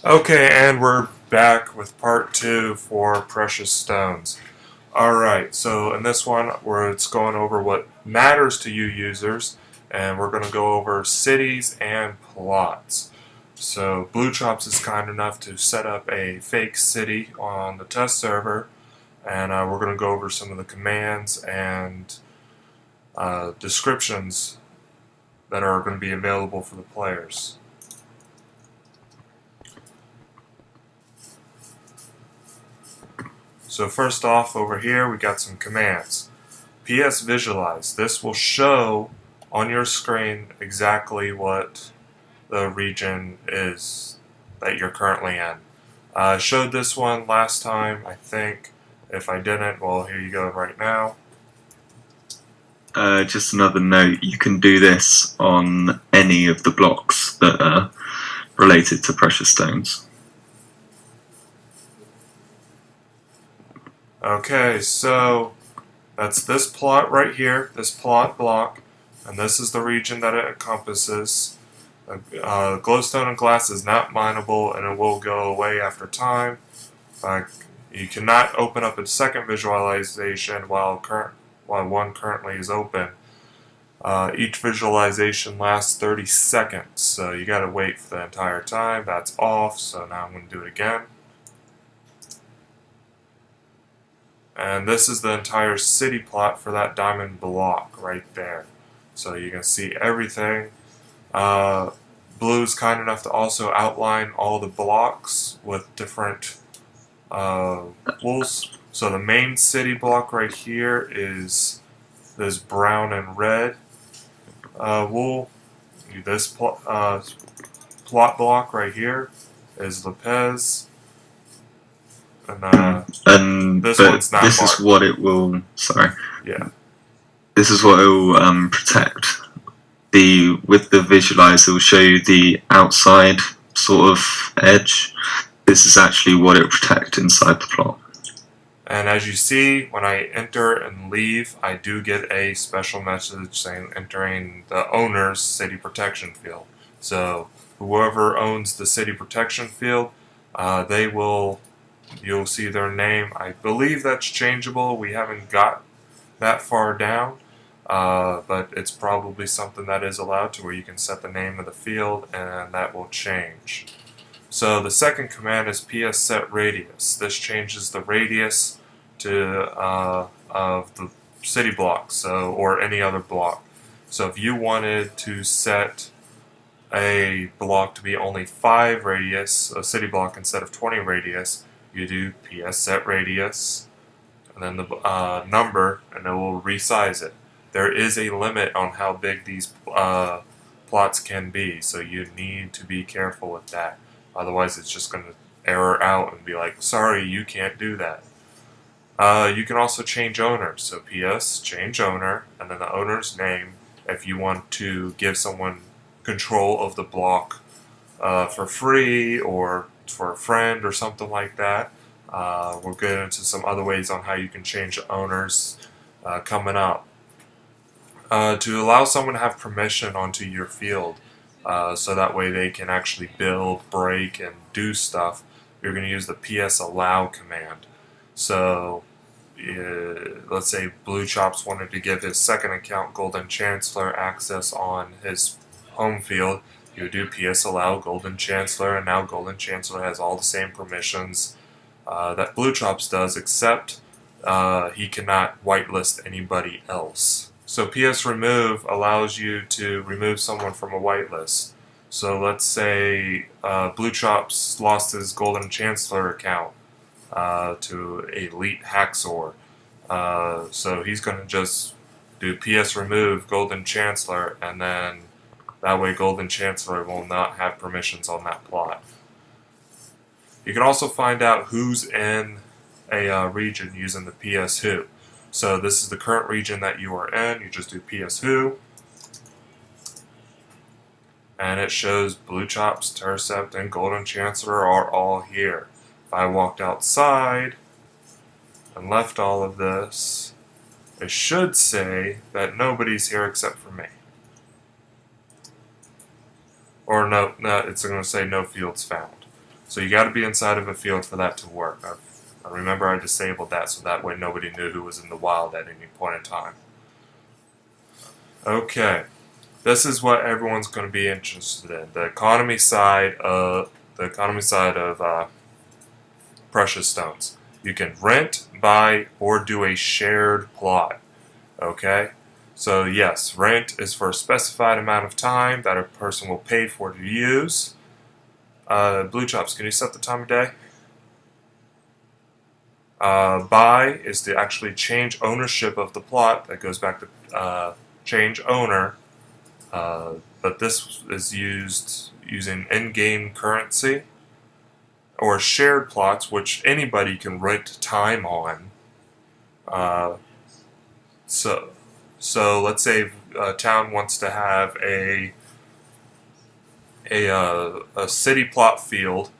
Okay, and we're back with part 2 for Precious Stones. Alright, so in this one, where it's going over what matters to you users, and we're going to go over cities and plots. So Blue Chops is kind enough to set up a fake city on the test server, and we're going to go over some of the commands and descriptions that are going to be available for the players. So first off, over here we got some commands. PS Visualize. This will show on your screen exactly what the region is that you're currently in. I showed this one last time, I think. If I didn't, well, here you go right now. Just another note, you can do this on any of the blocks that are related to precious stones. Okay, so that's this plot right here, this plot block, and this is the region that it encompasses. Glowstone and glass is not mineable, and it will go away after time. You cannot open up a second visualization while one currently is open. Each visualization lasts 30 seconds, so you gotta wait for the entire time. That's off, so now I'm going to do it again. And this is the entire city plot for that diamond block right there. So you can see everything. Blue's kind enough to also outline all the blocks with different wools. So the main city block right here is this brown and red wool. This plot block right here is Lopez. And this one's not this marked. is what it will. Sorry. Yeah. This is what it will protect. With the visualize, it will show you the outside sort of edge. This is actually what it will protect inside the plot. And as you see, when I enter and leave, I do get a special message saying entering the owner's city protection field. So whoever owns the city protection field, you'll see their name. I believe that's changeable. We haven't got that far down, but it's probably something that is allowed to where you can set the name of the field and that will change. So the second command is PS set radius. This changes the radius of the city block, or any other block. So if you wanted to set a block to be only 5 radius, a city block instead of 20 radius, you do PS set radius and then the number, and it will resize it. There is a limit on how big these plots can be, so you need to be careful with that. Otherwise, it's just going to error out and be like, sorry, you can't do that. You can also change owners. So PS, change owner, and then the owner's name if you want to give someone control of the block for free or for a friend or something like that. We'll get into some other ways on how you can change owners coming up. To allow someone to have permission onto your field, so that way they can actually build, break, and do stuff, you're going to use the PS allow command. So let's say Blue Chops wanted to give his second account, Golden Chancellor, access on his home field. You would do PS allow Golden Chancellor, and now Golden Chancellor has all the same permissions that Blue Chops does, except he cannot whitelist anybody else. So PS remove allows you to remove someone from a whitelist. So let's say Blue Chops lost his Golden Chancellor account to Elite Hacksaw. So he's going to just do PS remove Golden Chancellor, and then that way Golden Chancellor will not have permissions on that plot. You can also find out who's in a region using the PS who. So this is the current region that you are in. You just do PS who, and it shows Blue Chops, Tercept, and Golden Chancellor are all here. If I walked outside and left all of this, it should say that nobody's here except for me. Or no, it's going to say no fields found. So you got to be inside of a field for that to work. I remember I disabled that so that way nobody knew who was in the wild at any point in time. Okay, this is what everyone's going to be interested in: the economy side of PreciousStones. You can rent, buy, or do a shared plot. Okay, so yes, rent is for a specified amount of time that a person will pay for to use. Blue Chops, can you set the time of day? Buy is to actually change ownership of the plot. That goes back to change owner. But this is used using in-game currency. Or shared plots, which anybody can rent time on. So let's say a town wants to have a city plot field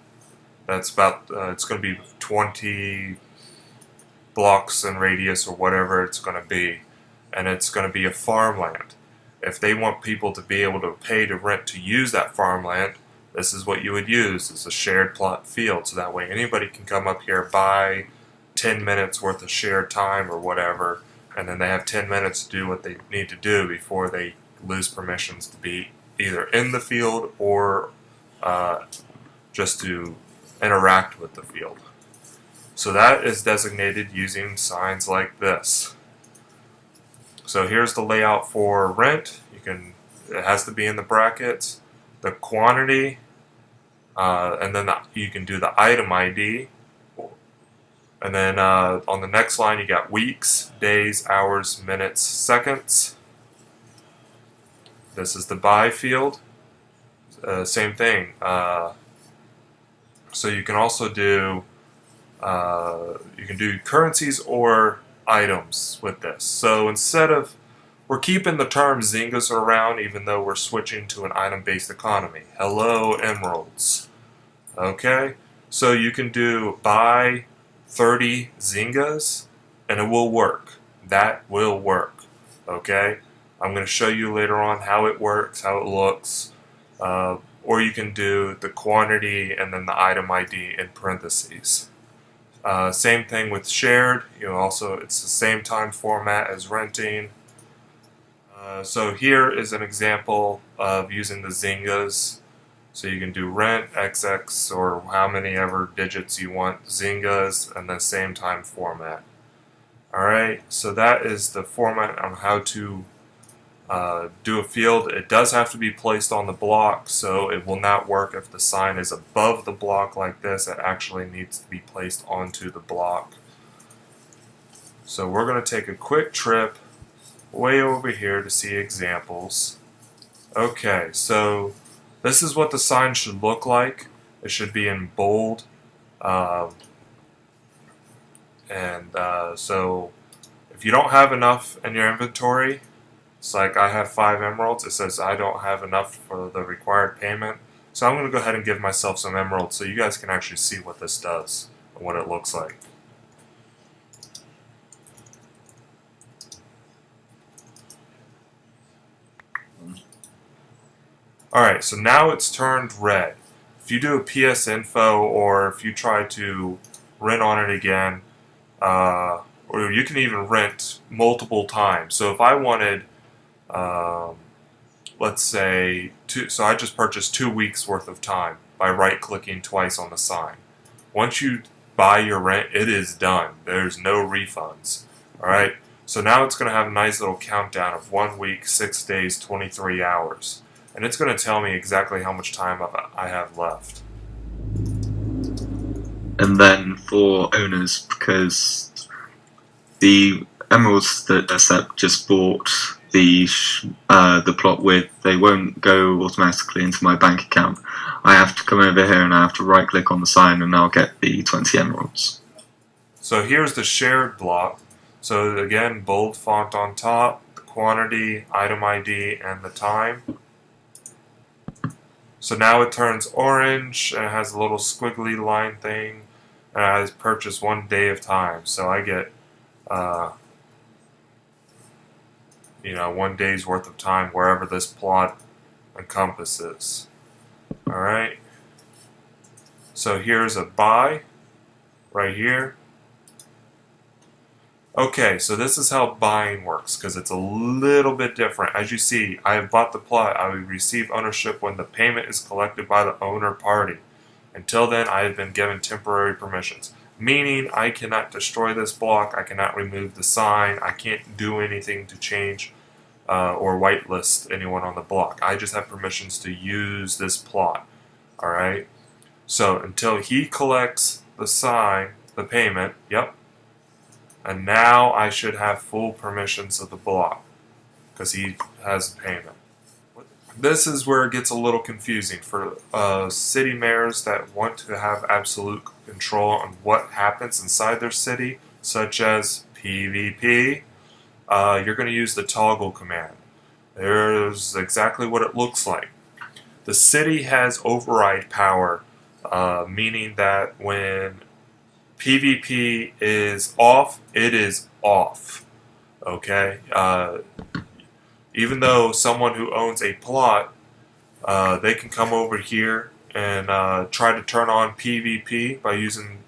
that's about it's going to be 20 blocks in radius or whatever it's going to be, and it's going to be a farmland. If they want people to be able to pay to rent to use that farmland, this is what you would use, is a shared plot field, so that way anybody can come up here, buy 10 minutes worth of shared time or whatever, and then they have 10 minutes to do what they need to do before they lose permissions to be either in the field or just to interact with the field. So that is designated using signs like this. So here's the layout for rent. It has to be in the brackets. The quantity, and then you can do the item ID. And then on the next line you got weeks, days, hours, minutes, seconds. This is the buy field. Same thing. So you can also do currencies or items with this. So we're keeping the term Zyngas around, even though we're switching to an item-based economy. Hello, emeralds. Okay, so you can do buy 30 Zyngas, and it will work. That will work. Okay, I'm going to show you later on how it works, how it looks. Or you can do the quantity and then the item ID in parentheses. Same thing with shared. It's the same time format as renting. So here is an example of using the Zyngas. So you can do rent, XX, or how many ever digits you want, Zyngas, and then same time format. Alright, so that is the format on how to do a field. It does have to be placed on the block, so it will not work if the sign is above the block like this. It actually needs to be placed onto the block. So we're going to take a quick trip way over here to see examples. Okay, so this is what the sign should look like. It should be in bold. So if you don't have enough in your inventory, it's like I have 5 emeralds. It says I don't have enough for the required payment. So I'm going to go ahead and give myself some emeralds so you guys can actually see what this does and what it looks like. Alright, so now it's turned red. If you do a PS info or if you try to rent on it again, or you can even rent multiple times. So if I wanted, let's say, so I just purchased 2 weeks worth of time by right-clicking twice on the sign. Once you buy your rent, it is done. There's no refunds. Alright, so now it's going to have a nice little countdown of 1 week, 6 days, 23 hours. And it's going to tell me exactly how much time I have left. And then for owners, because the emeralds that Tercept just bought the plot with, they won't go automatically into my bank account. I have to come over here and I have to right click on the sign and I'll get the 20 emeralds. So here's the shared block. So again, bold font on top, the quantity, item ID, and the time. So now it turns orange and it has a little squiggly line thing, and I purchased 1 day of time. So I get 1 day's worth of time wherever this plot encompasses. Alright. So here's a buy right here. Okay, so this is how buying works, because it's a little bit different. As you see, I have bought the plot. I will receive ownership when the payment is collected by the owner party. Until then, I have been given temporary permissions, meaning I cannot destroy this block, I cannot remove the sign, I can't do anything to change or whitelist anyone on the block. I just have permissions to use this plot. Alright? So until he collects the sign, the payment, yep. And now I should have full permissions of the block, because he has the payment. This is where it gets a little confusing for city mayors that want to have absolute control on what happens inside their city, such as PvP. You're going to use the toggle command. There's exactly what it looks like. The city has override power, meaning that when PvP is off, it is off. Okay? Even though someone who owns a plot, they can come over here and try to turn on PvP by using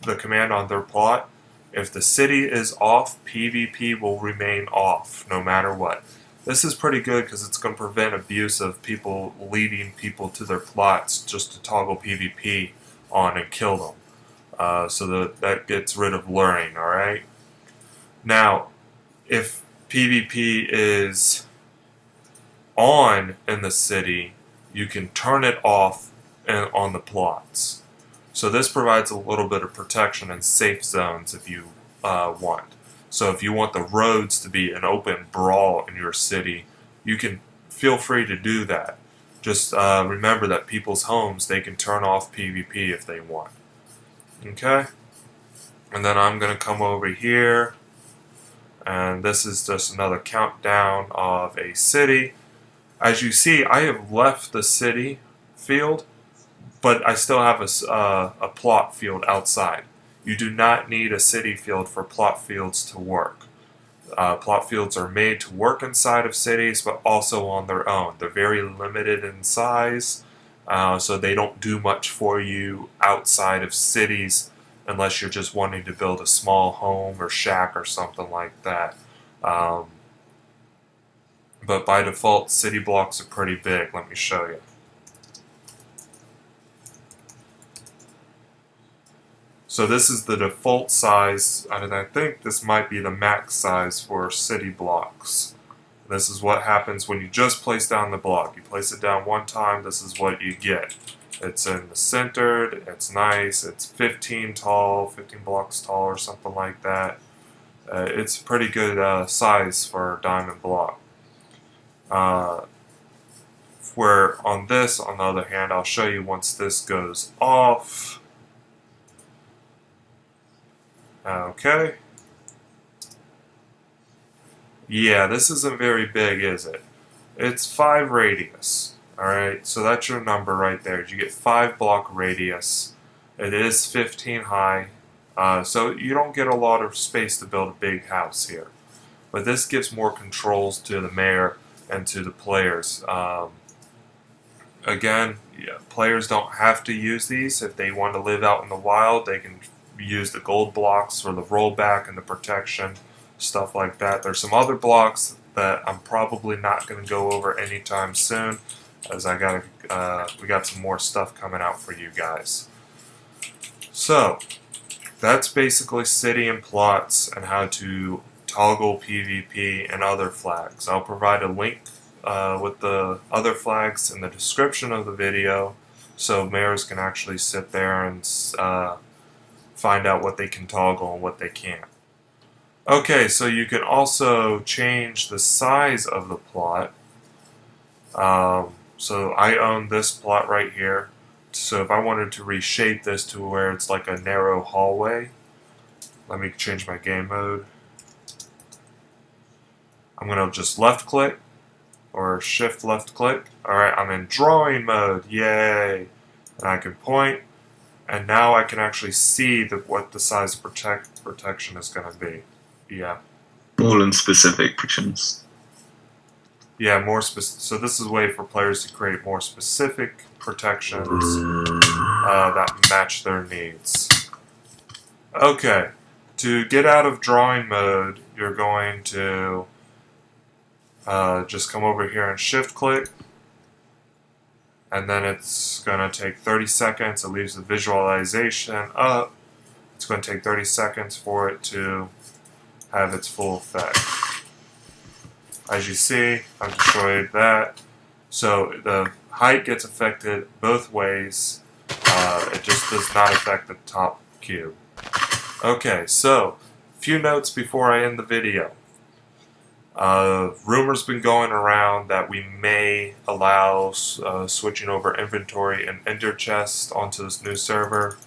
the command on their plot. If the city is off, PvP will remain off no matter what. This is pretty good because it's going to prevent abuse of people leading people to their plots just to toggle PvP on and kill them. So that gets rid of luring, alright? Now, if PvP is on in the city, you can turn it off on the plots. So this provides a little bit of protection and safe zones if you want. So if you want the roads to be an open brawl in your city, you can feel free to do that. Just remember that people's homes, they can turn off PvP if they want. Okay? And then I'm going to come over here, and this is just another countdown of a city. As you see, I have left the city field, but I still have a plot field outside. You do not need a city field for plot fields to work. Plot fields are made to work inside of cities, but also on their own. They're very limited in size, so they don't do much for you outside of cities unless you're just wanting to build a small home or shack or something like that. But by default, city blocks are pretty big. Let me show you. So this is the default size, and I think this might be the max size for city blocks. This is what happens when you just place down the block. You place it down one time, this is what you get. It's in the centered, it's nice, it's 15 blocks tall or something like that. It's a pretty good size for a diamond block. Where on this, on the other hand, I'll show you once this goes off. Okay. Yeah, this isn't very big, is it? It's 5 radius. Alright, so that's your number right there. You get 5 block radius. It is 15 high. So you don't get a lot of space to build a big house here. But this gives more controls to the mayor and to the players. Again, yeah, players don't have to use these. If they want to live out in the wild, they can use the gold blocks for the rollback and the protection, stuff like that. There's some other blocks that I'm probably not going to go over anytime soon, as we got some more stuff coming out for you guys. So that's basically city and plots and how to toggle PvP and other flags. I'll provide a link with the other flags in the description of the video, so mayors can actually sit there and find out what they can toggle and what they can't. Okay, so you can also change the size of the plot. So I own this plot right here. So if I wanted to reshape this to where it's like a narrow hallway, let me change my game mode. I'm going to just left click or shift left click. Alright, I'm in drawing mode. Yay! And I can point. And now I can actually see what the size of protection is going to be. Yeah. All in specific predictions. Yeah, more specific. So this is a way for players to create more specific protections. that match their needs. Okay, to get out of drawing mode, you're going to just come over here and shift click, and then it's going to take 30 seconds. It leaves the visualization up. It's going to take 30 seconds for it to have its full effect. As you see, I've destroyed that. So the height gets affected both ways. It just does not affect the top cube. Okay, so a few notes before I end the video. Rumors been going around that we may allow switching over inventory and ender chest onto this new server.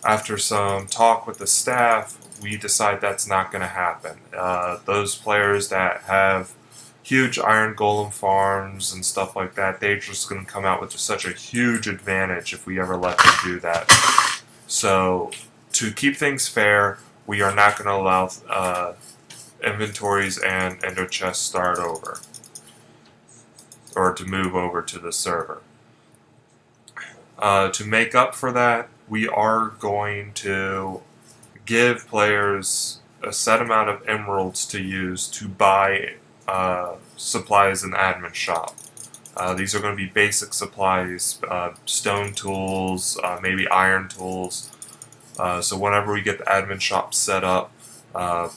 After some talk with the staff, we decide that's not going to happen. Those players that have huge iron golem farms and stuff like that, they're just going to come out with just such a huge advantage if we ever let them do that. So, to keep things fair, we are not going to allow inventories and ender chests start over, or to move over to the server. To make up for that, we are going to give players a set amount of emeralds to use to buy supplies in the admin shop. These are going to be basic supplies, stone tools, maybe iron tools. So whenever we get the admin shop set up,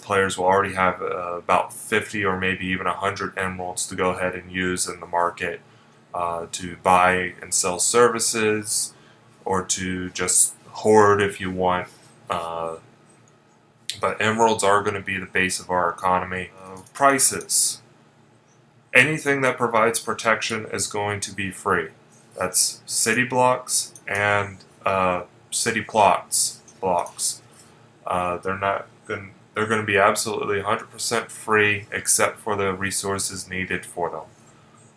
players will already have about 50 or maybe even 100 emeralds to go ahead and use in the market to buy and sell services, or to just hoard if you want. But emeralds are going to be the base of our economy. Prices. Anything that provides protection is going to be free. That's city blocks and city plots blocks. They're going to be absolutely 100% free except for the resources needed for them.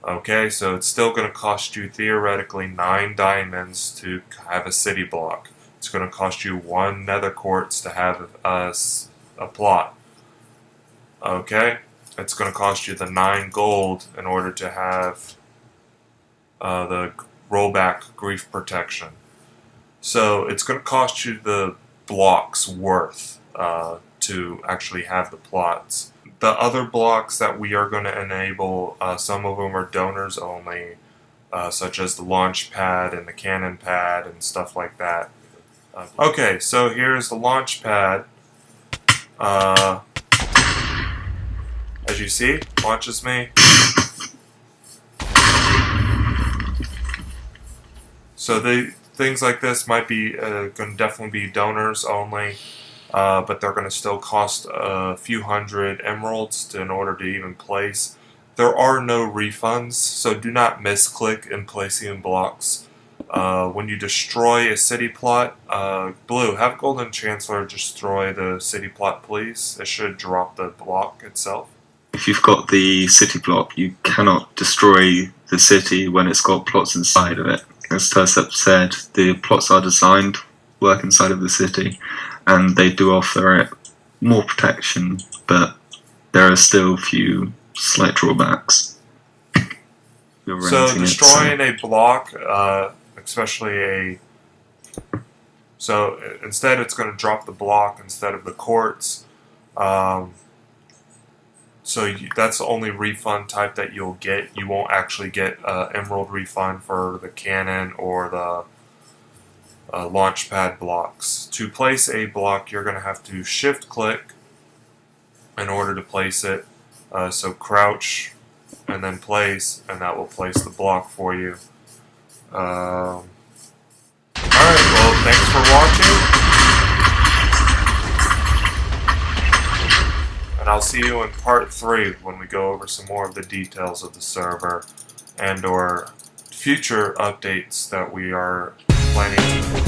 Okay, so it's still going to cost you theoretically 9 diamonds to have a city block. It's going to cost you 1 nether quartz to have a plot. Okay, it's going to cost you the 9 gold in order to have the rollback grief protection. So it's going to cost you the blocks worth to actually have the plots. The other blocks that we are going to enable, some of them are donors only, such as the launch pad and the cannon pad and stuff like that. Okay, so here's the launch pad. As you see, launches me. So things like this might be going to definitely be donors only, but they're going to still cost a few hundred emeralds in order to even place. There are no refunds, so do not misclick in placing blocks. When you destroy a city plot, Blue, have Golden Chancellor destroy the city plot, please. It should drop the block itself. If you've got the city block, you cannot destroy the city when it's got plots inside of it. As Tercept said, the plots are designed to work inside of the city, and they do offer it more protection, but there are still a few slight drawbacks. So destroying a block, especially so instead it's going to drop the block instead of the quartz. So that's the only refund type that you'll get. You won't actually get emerald refund for the cannon or the launch pad blocks. To place a block, you're going to have to shift click in order to place it. So crouch and then place, and that will place the block for you. Alright, well, thanks for watching. And I'll see you in part 3 when we go over some more of the details of the server and or future updates that we are planning to